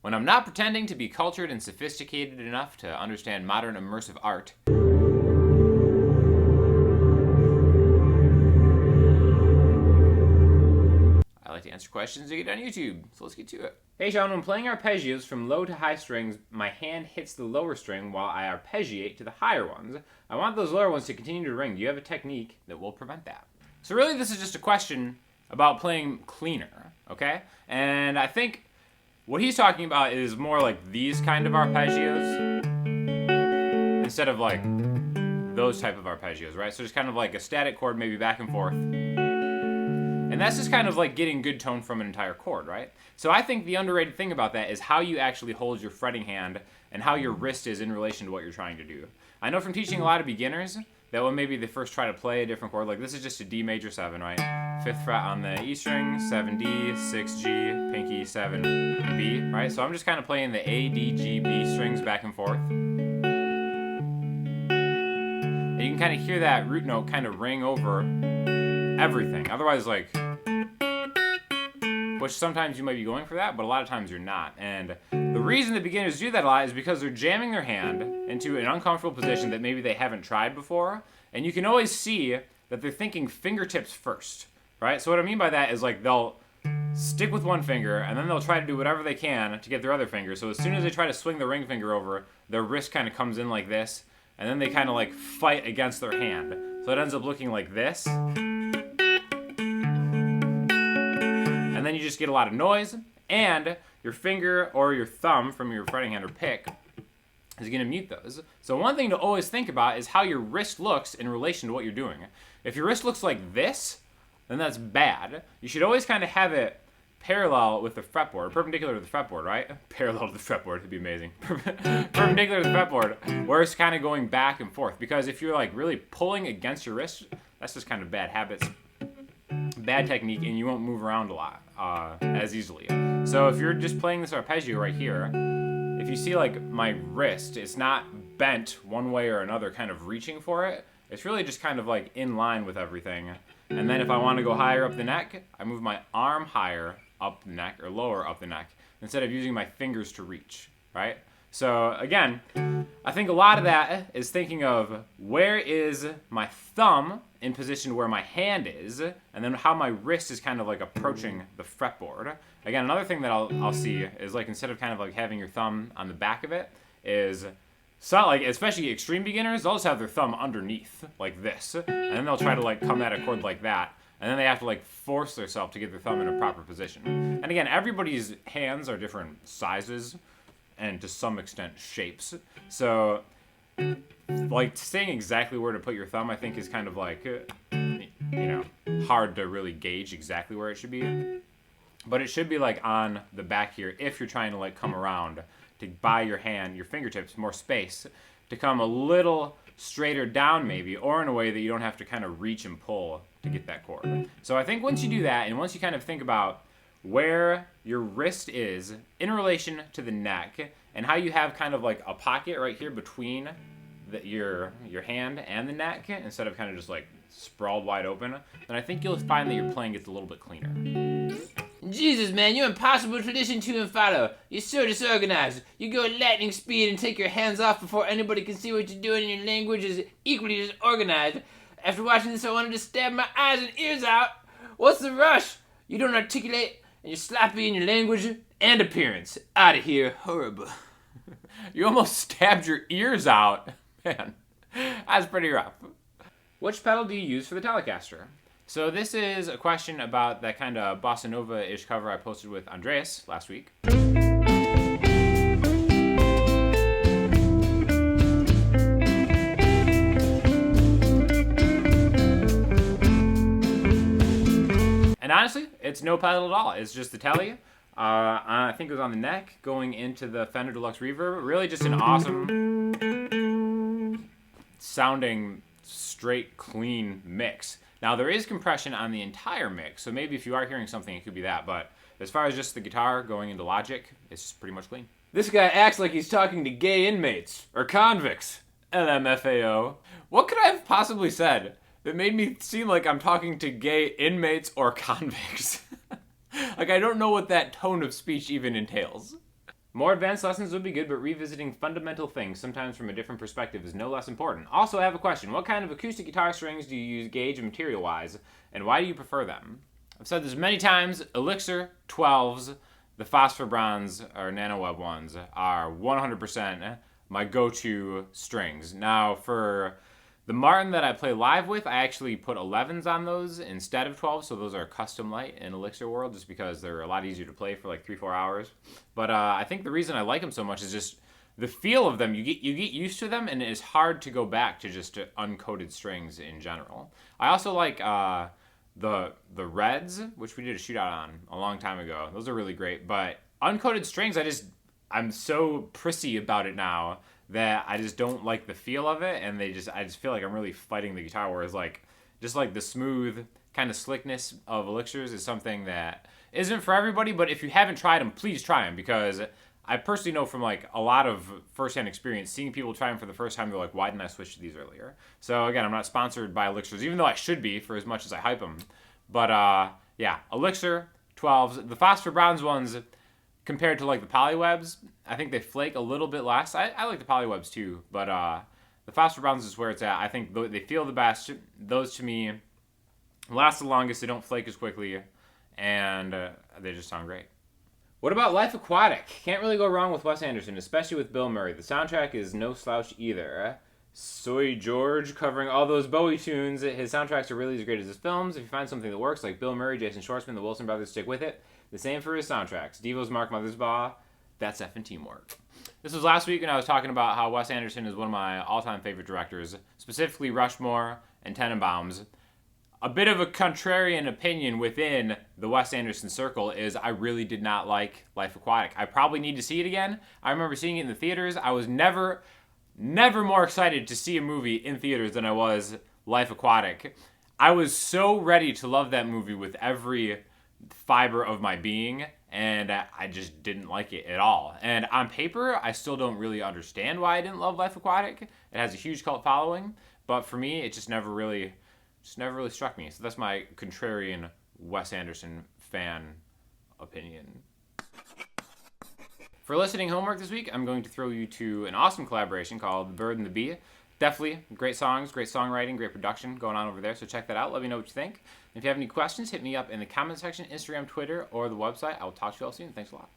when I'm not pretending to be cultured and sophisticated enough to understand modern immersive art. I like to answer questions you get on YouTube, so let's get to it. Hey Sean, when playing arpeggios from low to high strings, my hand hits the lower string while I arpeggiate to the higher ones. I want those lower ones to continue to ring. Do you have a technique that will prevent that? So really this is just a question about playing cleaner, okay? And I think what he's talking about is more like these kind of arpeggios instead of like those type of arpeggios, right? So just kind of like a static chord, maybe back and forth. And that's just kind of like getting good tone from an entire chord, right? So I think the underrated thing about that is how you actually hold your fretting hand and how your wrist is in relation to what you're trying to do. I know from teaching a lot of beginners that when maybe they first try to play a different chord, like this is just a D major 7, right? 5th fret on the E string, 7D, 6G, pinky, 7B, right? So I'm just kind of playing the A, D, G, B strings back and forth. And you can kind of hear that root note kind of ring over everything. Otherwise, like, which sometimes you might be going for that, but a lot of times you're not. And the reason that beginners do that a lot is because they're jamming their hand into an uncomfortable position that maybe they haven't tried before. And you can always see that they're thinking fingertips first, right? So what I mean by that is like they'll stick with one finger and then they'll try to do whatever they can to get their other finger. So as soon as they try to swing the ring finger over, their wrist kind of comes in like this, and then they kind of like fight against their hand. So it ends up looking like this. And then you just get a lot of noise, and your finger or your thumb from your fretting hand or pick is going to mute those. So one thing to always think about is how your wrist looks in relation to what you're doing. If your wrist looks like this, then that's bad. You should always kind of have it parallel with the fretboard, perpendicular to the fretboard, right? Parallel to the fretboard would be amazing. Perpendicular to the fretboard, where it's kind of going back and forth. Because if you're like really pulling against your wrist, that's just kind of bad habits, bad technique, and you won't move around a lot as easily. So if you're just playing this arpeggio right here, if you see like my wrist, it's not bent one way or another kind of reaching for it. It's really just kind of like in line with everything. And then if I want to go higher up the neck, I move my arm higher up the neck or lower up the neck instead of using my fingers to reach, right? So again, I think a lot of that is thinking of where is my thumb in position where my hand is, and then how my wrist is kind of like approaching the fretboard. Again, another thing that I'll see is like instead of kind of like having your thumb on the back of it, is so like especially extreme beginners, they'll just have their thumb underneath like this, and then they'll try to like come at a chord like that, and then they have to like force themselves to get their thumb in a proper position. And again, everybody's hands are different sizes and to some extent shapes. So like saying exactly where to put your thumb, I think is kind of like, you know, hard to really gauge exactly where it should be. But it should be like on the back here if you're trying to like come around to buy your hand, your fingertips, more space to come a little straighter down maybe, or in a way that you don't have to kind of reach and pull to get that chord. So I think once you do that, and once you kind of think about where your wrist is in relation to the neck, and how you have kind of like a pocket right here between your hand and the neck, instead of kind of just like sprawled wide open, then I think you'll find that your playing gets a little bit cleaner. Jesus, man, you're impossible to listen to and follow. You're so disorganized. You go at lightning speed and take your hands off before anybody can see what you're doing, and your language is equally disorganized. After watching this, I wanted to stab my eyes and ears out. What's the rush? You don't articulate, and you're sloppy in your language and appearance. Out of here. Horrible. You almost stabbed your ears out. Man, that's pretty rough. Which pedal do you use for the Telecaster? So this is a question about that kind of bossa nova-ish cover I posted with Andreas last week. And honestly, it's no pedal at all. It's just the Tele. I think it was on the neck going into the Fender Deluxe Reverb. Really just an awesome sounding straight, clean mix. Now, there is compression on the entire mix, so maybe if you are hearing something, it could be that. But as far as just the guitar going into Logic, it's pretty much clean. This guy acts like he's talking to gay inmates or convicts. LMFAO. What could I have possibly said that made me seem like I'm talking to gay inmates or convicts? Like, I don't know what that tone of speech even entails. More advanced lessons would be good, but revisiting fundamental things, sometimes from a different perspective, is no less important. Also, I have a question. What kind of acoustic guitar strings do you use gauge and material-wise, and why do you prefer them? I've said this many times. Elixir 12s, the phosphor bronze or nanoweb ones, are 100% my go-to strings. Now, for the Martin that I play live with, I actually put 11s on those instead of 12s, so those are custom light in Elixir world, just because they're a lot easier to play for like 3-4 hours. But I think the reason I like them so much is just the feel of them. You get used to them, and it's hard to go back to just uncoated strings in general. I also like the Reds, which we did a shootout on a long time ago. Those are really great, but uncoated strings, I'm so prissy about it now that I just don't like the feel of it, and I just feel like I'm really fighting the guitar, whereas just the smooth kind of slickness of Elixirs is something that isn't for everybody, but if you haven't tried them, please try them, because I personally know from a lot of firsthand experience, seeing people try them for the first time, they're like, why didn't I switch to these earlier? So again, I'm not sponsored by Elixirs, even though I should be for as much as I hype them. But yeah, Elixir 12s, the phosphor bronze ones, compared to the polywebs, I think they flake a little bit less. I like the polywebs too, but the phosphor bronze is where it's at. I think they feel the best. Those to me last the longest. They don't flake as quickly, and they just sound great. What about Life Aquatic? Can't really go wrong with Wes Anderson, especially with Bill Murray. The soundtrack is no slouch either. Soy George covering all those Bowie tunes. His soundtracks are really as great as his films. If you find something that works, like Bill Murray, Jason Schwartzman, the Wilson brothers, stick with it. The same for his soundtracks. Devo's Mark Mothersbaugh, that's effing teamwork. This was last week when I was talking about how Wes Anderson is one of my all-time favorite directors, specifically Rushmore and Tenenbaums. A bit of a contrarian opinion within the Wes Anderson circle is I really did not like Life Aquatic. I probably need to see it again. I remember seeing it in the theaters. I was never more excited to see a movie in theaters than I was Life Aquatic. I was so ready to love that movie with every fiber of my being, and I just didn't like it at all. And on paper, I still don't really understand why I didn't love Life Aquatic. It has a huge cult following, but for me, it just never really struck me. So that's my contrarian Wes Anderson fan opinion. For listening homework this week, I'm going to throw you to an awesome collaboration called The Bird and the Bee. Definitely great songs, great songwriting, great production going on over there, so check that out. Let me know what you think. If you have any questions, hit me up in the comment section, Instagram, Twitter, or the website. I will talk to you all soon. Thanks a lot.